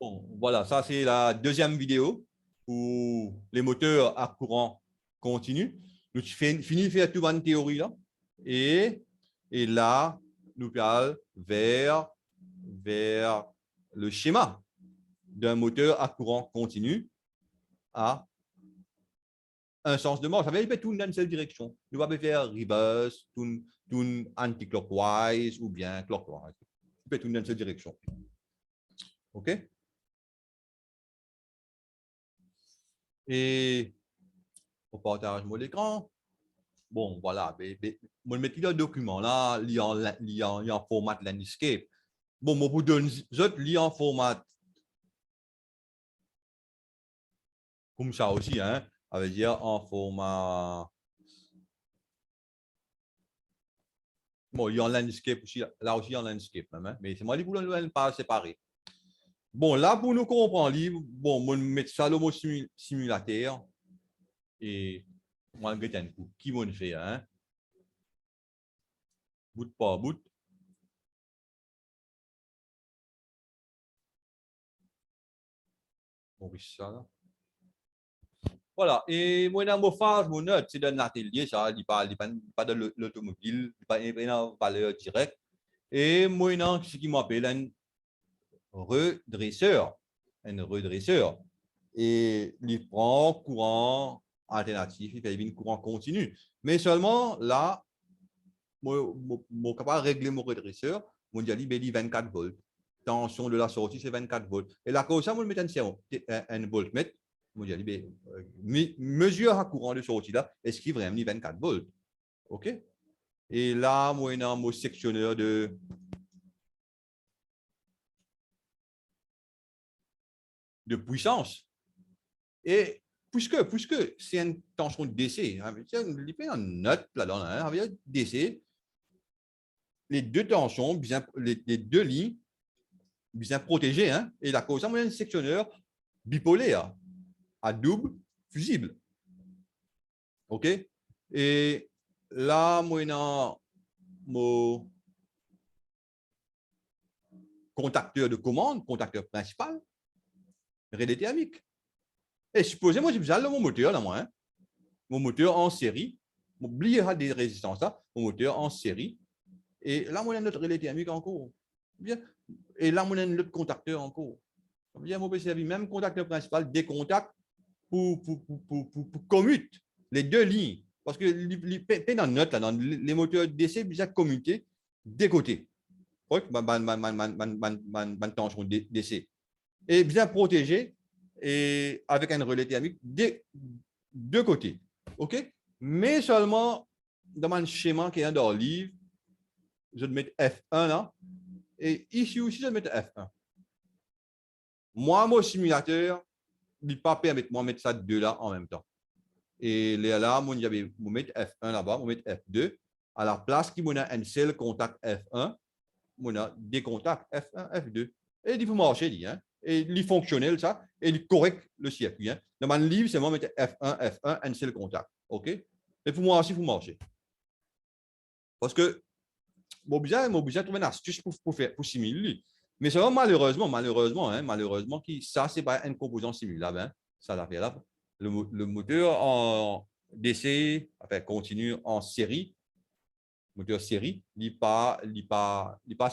Bon, voilà, ça c'est la deuxième vidéo pour les moteurs à courant continu. Nous finissons de faire toute une théorie là. Et, et là, nous allons vers le schéma d'un moteur à courant continu à un sens de marche. Ça veut dire tout dans une seule direction. Nous allons faire reverse, tout anti-clockwise ou bien clockwise. Tout dans une seule direction. OK? Et on partage mon écran. Bon, voilà. Je vais mettre le document là, il y a en format landscape. Bon, je vous donne en format comme ça aussi, hein. Ça veut dire en format. Bon, il y a en landscape aussi, là aussi en landscape même, hein? Mais c'est moi qui vous le pas séparé. Bon, là, pour nous comprendre, bon, je vais mettre ça dans mon simulateur et moi, je vais un coup. Qui va le faire, hein? Bout par bout. On va ça là. Voilà. Et moi, dans mon phase, mon note, c'est dans l'atelier, ça, il parle pas de l'automobile, il pas de valeur directe. Et moi, ce qui m'appelle un redresseur. Un redresseur. Et il prend courant alternatif, il fait une courant continu. Mais seulement là, moi, je capable de régler mon redresseur, mon dit, il 24 volts. Tension de la sortie, c'est 24 volts. Et là, comme ça, je mets un voltmètre. Je dis, mesure à courant de sortie là, est-ce qu'il vraiment 24 volts? OK? Et là, moi, j'ai mon sectionneur de puissance. Et puisque c'est une tension de DC, hein, il y a une note là-dedans, hein, DC, les deux tensions, bien, les deux lignes, bien protégées, hein, et la cause, c'est un sectionneur bipolaire à double fusible. OK? Et là, moi, mon contacteur de commande, contacteur principal, relais thermique. Et supposez, moi, j'ai besoin de mon moteur, là, moi, hein, mon moteur en série, oubliez des résistances là, mon moteur en série. Et là, on a notre relais thermique en cours. Bien. Et là, on a notre contacteur en cours. Bien, on peut servir même contacteur principal, des contacts pour commute les deux lignes. Parce que dans notre, là, dans les moteurs DC, bien commuter des côtés. Tension DC. Et bien protégé et avec un relais thermique des deux côtés. OK? Mais seulement dans mon schéma qui est dans le livre, je vais mettre F1 là. Et ici aussi, je vais mettre F1. Moi, mon simulateur, il ne peut pas permettre de mettre ça deux là en même temps. Et là, je vais mettre F1 là-bas, je vais mettre F2. À la place qui a un seul contact F1, on a des contacts F1, F2. Et il faut marcher, dit, hein. Et il est fonctionnel, ça, et il correct le circuit. Hein. Dans mon livre, c'est moi mettre F1, F1, un seul contact. OK? Et pour moi aussi, il faut marcher. Parce que mon besoin de trouver une astuce pour simuler. Mais c'est malheureusement, ça, c'est pas une composante simulable. Hein, ça l'affaire là. Le moteur en DC, enfin, continue en série, moteur série, il n'est pas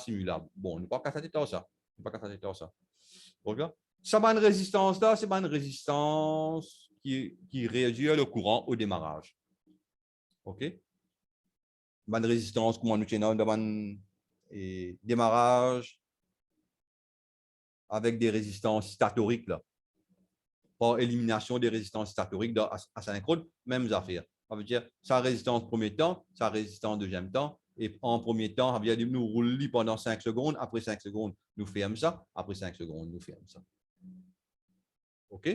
simulable. Bon, on n'est pas qu'à s'attendre ça. On n'est pas qu'à s'attendre ça. Donc là, ça va une résistance là, c'est pas une résistance qui réduit le courant au démarrage. OK? Une résistance, comment nous tenons devant et démarrage avec des résistances statoriques là, par élimination des résistances statoriques asynchrone, même affaire. Ça veut dire sa résistance premier temps, sa résistance deuxième temps, et en premier temps, ça veut dire nous roulons pendant 5 secondes, après 5 secondes, nous fermons ça, après 5 secondes, nous fermons ça. OK?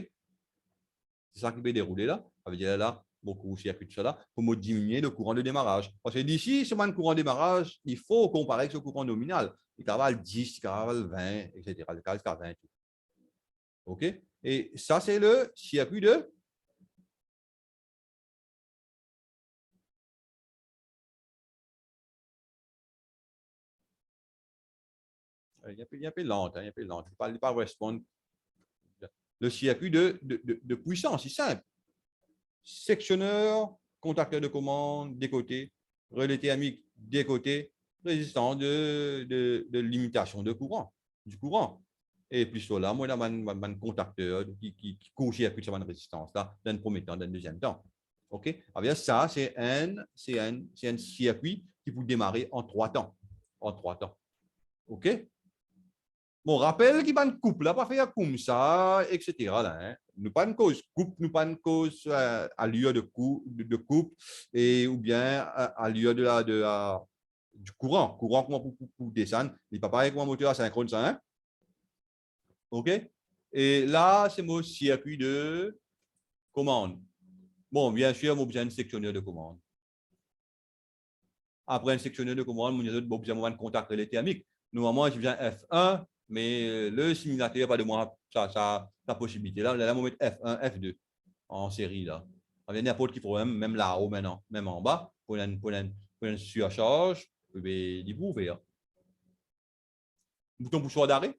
C'est ça qui peut dérouler là. Ça veut dire là, beaucoup de circuits de cela pour diminuer le courant de démarrage. Parce que d'ici, ce courant de démarrage, il faut comparer avec ce courant nominal. Il cavale 10, il cavale 20, etc. Il cavale 20. OK? Et ça, c'est le circuit de. Il y a un peu lent, hein, il y a un peu lent. Il ne peut pas répondre le circuit de puissance, c'est simple. Sectionneur, contacteur de commande des côtés, relais thermique des côtés, résistance de limitation de courant, du courant. Et puis cela, moi, j'ai un contacteur qui co-circuite sur ma résistance, là, dans le premier temps, dans le deuxième temps. OK? Alors, ça, c'est un circuit qui peut démarrer en 3 temps. En 3 temps. OK? Bon, rappel qui va une coupe, là, pas faire comme ça, etc. Là, hein. Nous pas une cause coupe, nous pas une cause à lieu de coupe, et, ou bien à lieu du courant. Courant, comment pour descendre. Il n'est pas pareil comme un moteur asynchrone, ça, hein? OK? Et là, c'est mon circuit de commande. Bon, bien sûr, j'ai besoin d'un sectionneur de commande. Après un sectionneur de commande, j'ai besoin de contact relais thermique. Normalement, j'ai besoin F1, mais le simulateur n'a pas de moi sa possibilité. Là, on va mettre F1, F2 en série. Là. Il y a n'importe qui problème, même là-haut maintenant, même en bas, pour une surcharge, il peut ouvrir. Bouton poussoir d'arrêt.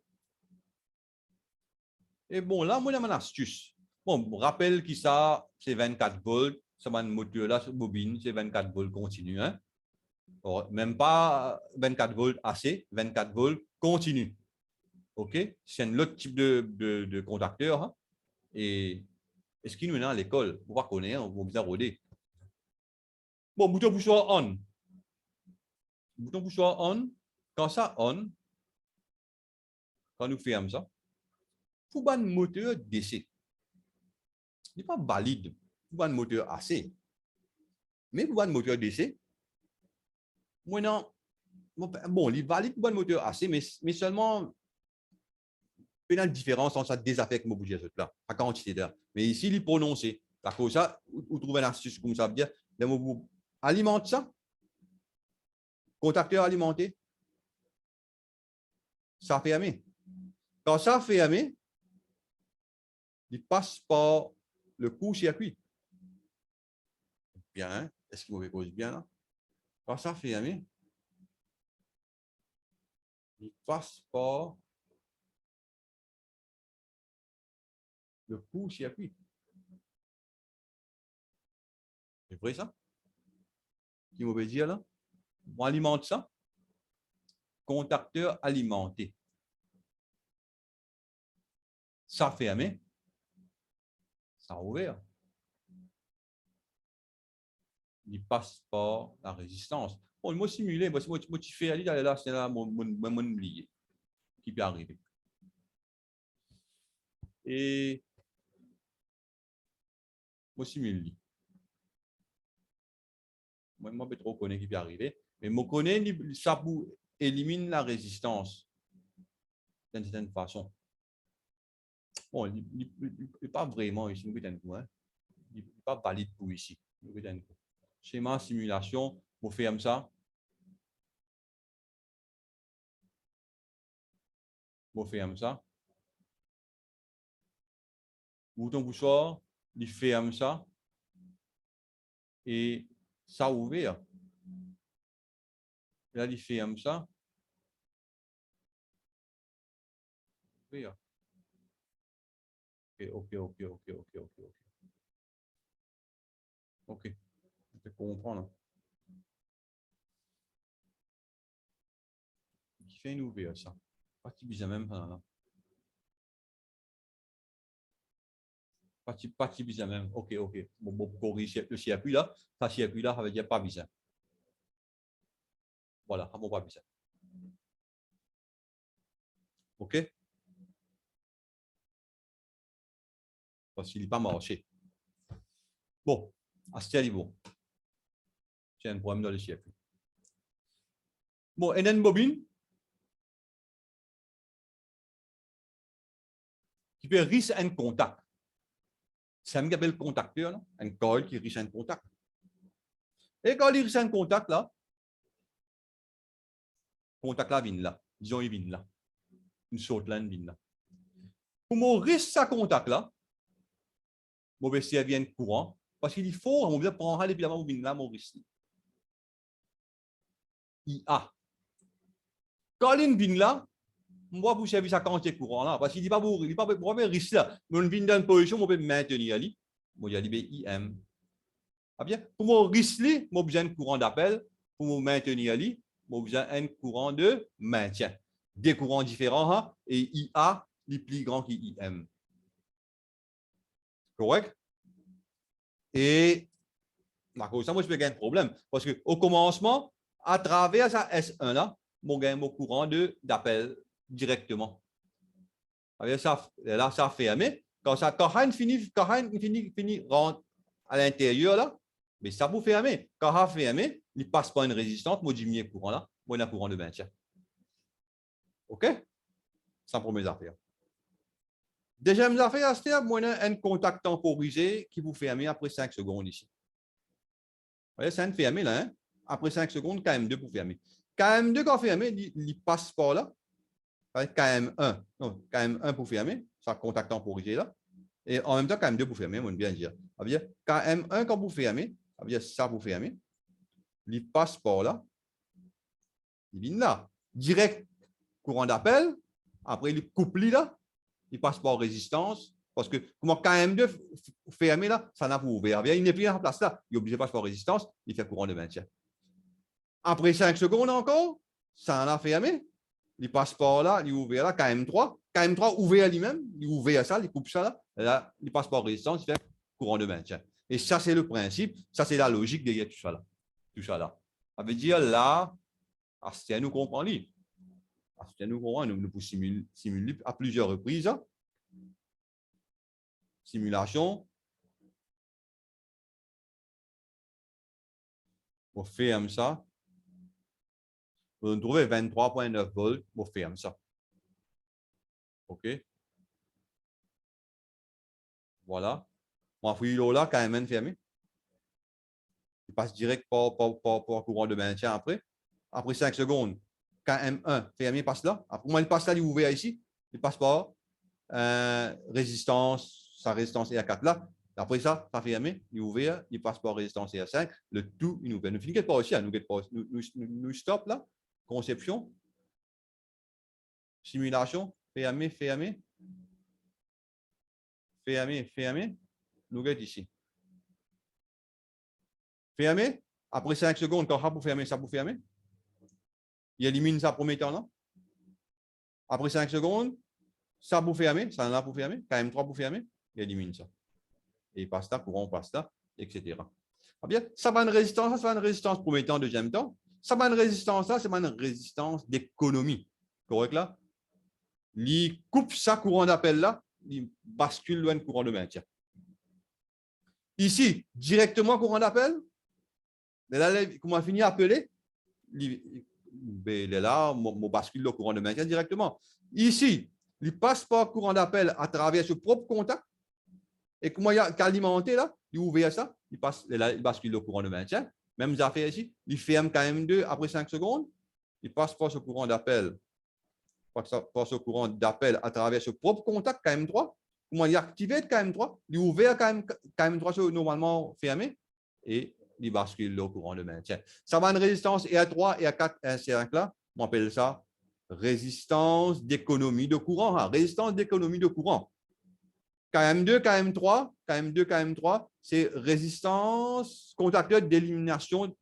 Et bon, là, moi, j'ai une astuce. Bon, rappelle que ça, c'est 24 volts. Ça va une moteur là, bobine, c'est 24 volts continu. Hein? Alors, même pas 24 volts AC, 24 volts continu. OK? C'est un autre type de contacteur. Hein? Et est-ce qu'il nous est à l'école? On va connaître, on va bien roder. Bon, bouton poussoir on. Bouton poussoir on. Quand ça on, quand nous fermons ça, pour un moteur DC. Il n'est pas valide pour un moteur AC. Mais pour un moteur DC, maintenant, bon, il est valide pour un moteur AC, mais seulement une différence entre ça désaffecte mon budget là, à quantité d'air. Mais ici, il est prononcé. Par contre, ça, vous trouvez une astuce comme ça veut dire, vous alimente ça, contacteur alimenté, ça fermé. Quand ça fermé, il passe par le court-circuit. Bien, est-ce qu'il vous pose bien là? Quand ça fermé, il passe par le court-circuit. C'est vrai ça? Qui m'avait dit là? On alimente ça. Contacteur alimenté. Ça fermé. Ça ouvert. Il passe par la résistance. Bon, moi simulé, moi tu fais aller là, c'est là mon oublié qui peut arriver. Et moi simule. Moi, je ne peux trop connaître qui peut arriver. Mais je connais ça élimine la résistance d'une certaine façon. Bon, il n'est pas vraiment ici, il n'est pas valide pour ici. Schéma simulation, vous fermez ça. Vous fermez ça. Bouton poussoir, il ferme ça. Et ça ouvert. Là, il ferme ça. Ouvert. OK. OK. Je peux comprendre. Il fait une ouvert, ça. Partie bizarre même. Là. Partie bizarre même. OK. Bon, corriger le circuit là. Ça circuit là, ça veut dire pas bizarre. Voilà, ça va pas bizarre. OK? Parce qu'il n'est pas marché. Bon, à ce niveau, c'est un problème dans le circuit. Bon, et une bobine qui peut risquer un contact. C'est un appelle contacteur, non? Un coil qui risque un contact. Et quand il risque un contact là, contact là vient là. Disons, il vient là. Une saute là, vient là. Pour mon risque ça contact là, mon vestiaire vient courant, parce qu'il faut, on va prendre les pieds là, mon risque. IA. Quand il vient là, moi, pour servir sa quantité courant là, parce qu'il dit pas pour, il dit pas pour risque là. Mais on vient dans une position, on peut maintenir ali. Moi, il y a IM. Ah bien, pour mon risque, moi, besoin de courant d'appel. Pour me maintenir ali, moi, besoin d'un courant de maintien. Des courants différents, hein, et IA est plus grand qu'IM. Correct? Et à cause de ça, moi, je peux gagner un problème. Parce qu'au commencement, à travers ça S1 là, je gagne mon courant d'appel directement. Ça, là, ça fermé. Quand Hein finit rentre à l'intérieur là, mais ça vous fermer. Quand Hein fermé, il passe par une résistance, moi diminuer le courant là, moi j'ai un courant de maintien. OK? Sans première affaire. Deuxième affaire, c'est moi un contact temporisé qui vous ferme après 5 secondes ici. Vous voyez, c'est un fermé là, hein? Après 5 secondes, KM2 pour fermer. KM2 quand fermé, il passe par là. KM1, non, KM1 pour fermer, ça contact temporisé là. Et en même temps, KM2 pour fermer, on va bien dire. Ça veut dire KM1 quand vous fermez, ça veut dire ça pour fermer. Il passe par là. Il vient là. Direct courant d'appel. Après, il coupe là. Il passe par résistance. Parce que comment KM2 fermé là, ça n'a pas ouvert. Il n'est plus en place là. Il est obligé de passer par résistance. Il fait courant de maintien. Après 5 secondes encore, ça en a fermé. Il passe par là, il ouvre là, KM3. KM3 ouvert lui-même, il ouvre ça, il coupe ça là. Là, il passe par résistance, il fait courant de maintien. Et ça, c'est le principe. Ça, c'est la logique derrière tout ça là. Tout ça là. Ça veut dire là, Astien nous comprend. Astien nous comprend, nous pouvons simuler à plusieurs reprises. Hein. Simulation. On ferme ça. On trouve 23,9 volts. On ferme ça. OK. Voilà. Mon fouille là, quand même fermé. Il passe direct par courant de maintien après. Après 5 secondes, quand M1 fermé passe là. Après, moi, il passe là, il est ouvert ici. Il passe par résistance, sa résistance EA4 là. Après ça, ça fermé, il est ouvert, il passe par résistance EA5. Le tout, il ouvert. Nous finissons pas aussi, nous stop là. Conception, simulation, fermé, nous guette ici. Fermé. Après 5 secondes, quand ça pour fermer, ça pour fermer. Il élimine ça premier temps là. Après 5 secondes, ça pour fermer, ça en a pour fermer, KM3 pour fermer, il élimine ça. Et passe là, courant passe là, etc. Ah bien, ça va une résistance, ça va une résistance premier temps, deuxième temps. Ça va une résistance là, c'est une résistance d'économie. Correct là? Il coupe ça courant d'appel là, il bascule loin de courant de maintien. Ici, directement courant d'appel, là, comment on finit à appeler, il est là, on bascule le courant de maintien directement. Ici, il passe par courant d'appel à travers ce propre contact. Et comment il y a qu'alimenté là, il ouvre ça, il bascule le courant de maintien. Même affaire ici, il ferme KM2 après 5 secondes, il passe par ce courant d'appel, à travers ce propre contact KM3. Comment il active KM3, il ouvre KM3 normalement fermé et il bascule le courant de maintien. Ça va une résistance EA3, EA4, EA5 là, on appelle ça résistance d'économie de courant. Hein, résistance d'économie de courant. KM2, KM3, c'est résistance contacteur d'élimination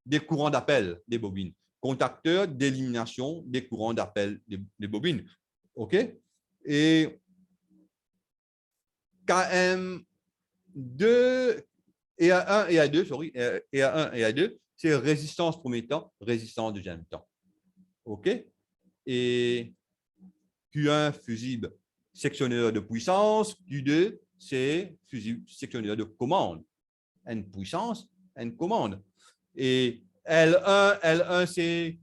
des courants d'appel des bobines. Contacteur d'élimination des courants d'appel des bobines. OK? Et KM2 et A1 et A2, sorry, et A1 et A2, c'est résistance premier temps, résistance deuxième temps. OK? Et Q1, fusible sectionneur de puissance. Q2, c'est fusible sectionneur de commande. N puissance, N commande. Et L1 c'est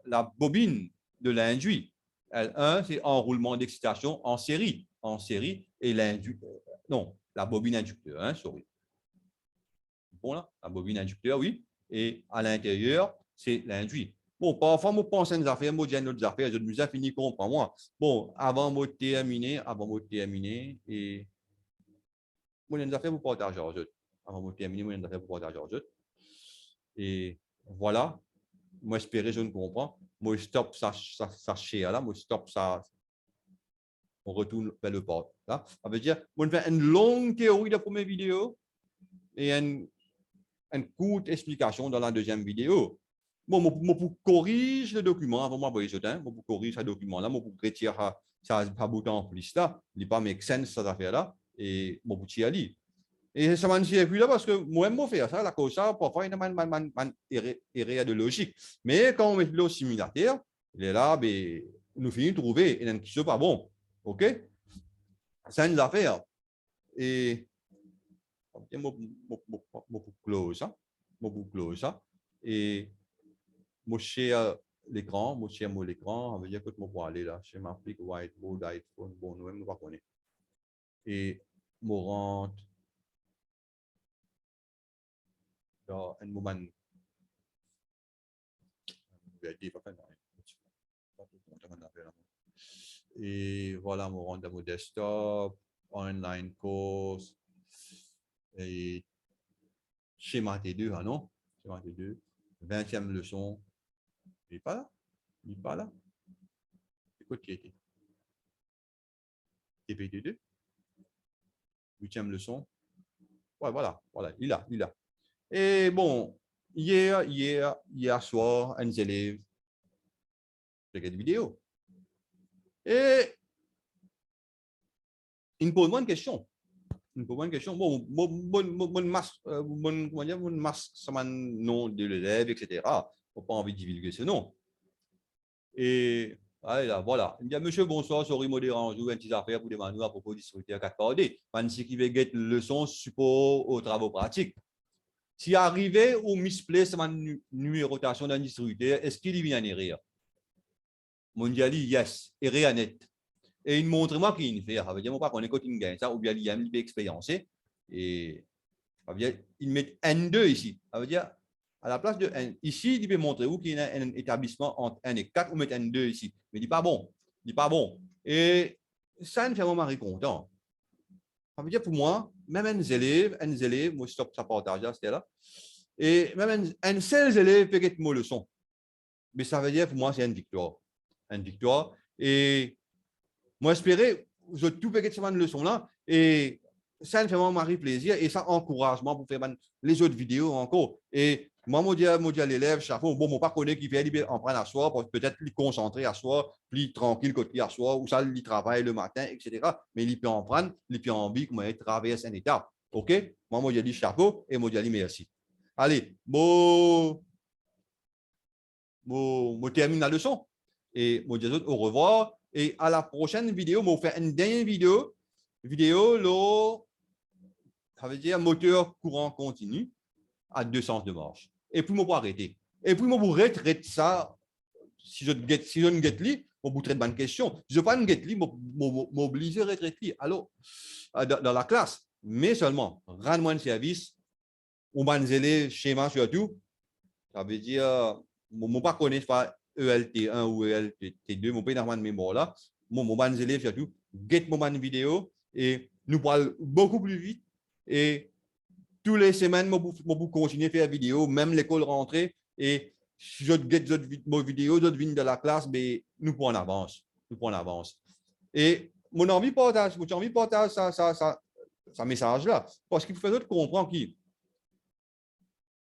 la bobine de l'induit. L1, c'est enroulement d'excitation en série. En série, et l'induit. Non, la bobine inducteur, hein, sorry. Bon, là, la bobine inducteur, oui. Et à l'intérieur, c'est l'induit. Bon, parfois, je pense à des affaires, je dis à d'autres affaires, je me fini comprendre moi. Bon, avant de terminer, et moi, j'ai des affaires pour partager aux autres. Avant de terminer, moi, j'ai des affaires pour partager aux autres. Et voilà, moi, espérer, je ne comprends. Moi, je stop ça share là, moi, je stop ça. On retourne vers le port. Là. Ça veut dire, on fait une longue théorie de la première vidéo et une courte explication dans la deuxième vidéo. Bon, moi, pour corriger le document, avant moi, pour corriger ce document-là, moi, pour retirer ça bouton en plus là, il n'est pas make sense cette affaire-là, et moi, pour y aller. Et ça m'a servi là parce que moi-même, je fais ça, la cause, ça, parfois, il y a une erreur de logique. Mais quand on met le simulateur, il est là, ben, nous finissons de trouver, et qui n'est pas bon. OK? C'est une affaire. Et je close ça. Je close ça. Et je share l'écran. Je share mon écran. Ça veut dire que je peux aller là. Je m'applique whiteboard, iPhone. Bon, nous-mêmes, nous ne connaissons pas. Et je rentre dans un moment. Et voilà, je rentre dans mon desktop, online course, et schéma T2, ah non? Schéma T2, 20e leçon. Il n'est pas là? Il n'est pas là? Écoute, qui était? TPT2, 8e leçon. Ouais, voilà, il a. Et bon, hier soir, un élève regarde une vidéo. Et il me pose moi une question. Bon, mon masque, ça m'a nom de l'élève, etc. On n'a pas envie de divulguer ce nom. Et voilà. Il me dit, monsieur, bonsoir, sorry, moi dérange, ou une petite affaire pour demander à propos du distributeur 4 par ce qui veut get leçon support aux travaux pratiques. Si arrivé ou misplace ma numérotation d'un distributeur, est-ce qu'il vient en erreur? Mon dit, yes, erreur net. Et il montre moi qu'il fait. Ça veut dire, moi, pas qu'on est côté gagne ça, ou bien il y a une expérience. Et ça veut dire, il met N2 ici. Ça veut dire, à la place de N, ici, il peut montrer où qu'il y a un établissement entre 1 et 4 ou mettre N2 ici. Mais il dit pas bon. Et ça me fait mon mari content. Ça veut dire pour moi, même un élève, moi je stop ça partage là, c'était là. Et même un seul élève peut être mon leçon. Mais ça veut dire pour moi, c'est une victoire. Une victoire. Et moi, j'espérais, je tout peut être une leçon là. Et ça me fait mon mari plaisir. Et ça encouragement pour faire les autres vidéos encore. Et moi, je dis à l'élève, chaque fois, bon, je ne pas connaître qui fait en prendre à soi, pour peut-être lui concentrer à soi, plus tranquille côté à soi, ou ça, il travaille le matin, etc. Mais il peut en prendre, il peut en envie, comment il traverse une étape. OK? Moi, je dis chapeau et moi, je dis merci. Allez, je termine la leçon. Et je dis au revoir. Et à la prochaine vidéo, je vais faire une dernière vidéo, ça veut dire moteur courant continu à 2 sens de marche. Et puis, je vais arrêter. Et puis, je vais retraiter ça. Si je ne get li, je vais traiter une question. Si je ne pas get li, je m'oblige à retraiter. Alors, dans la classe, mais seulement, rendre-moi un service, ou un élève schéma surtout, ça veut dire, je ne pas connaître pas ELT1 ou ELT2, je ne pas dans de mémoire là. Mon élève surtout, get mon vidéo et nous parlons beaucoup plus vite. Et tous les semaines, je continuer à faire vidéo, même l'école rentrée. Et si je get mon vidéo, je viens de la classe, mais nous prenons en avance. Et mon envie partage ça message là. Parce qu'il faut faire comprendre qui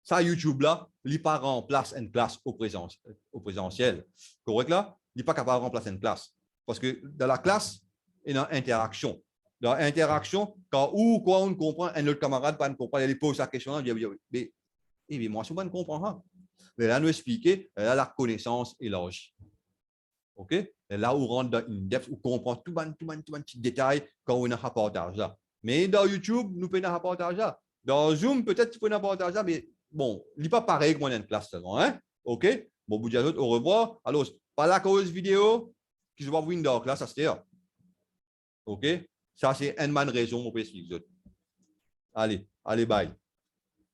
ça, YouTube là, il n'est pas remplace une classe au présentiel. Correct là? Il n'est pas capable de remplacer une classe. Parce que dans la classe, il y a une interaction. Dans l'interaction, quand ou quoi on comprend, un autre camarade ne comprend pas, il pose sa question, il dit, mais moi, je ne comprends pas. Mais là, nous expliquer, là, la connaissance élargie. OK? Et là, on rentre dans une depth, on comprend tout un petit détail quand on a un rapportage là. Mais dans YouTube, nous faisons un rapportage là. Dans Zoom, peut-être tu fais un rapportage là, mais bon, il n'est pas pareil que moi dans une classe seulement. Hein? OK? Bon, vous dites au revoir. Alors, par la cause vidéo, qui se voit vous dans la classe, ça c'est OK? Ça, c'est une bonne raison pour expliquer. Allez, bye.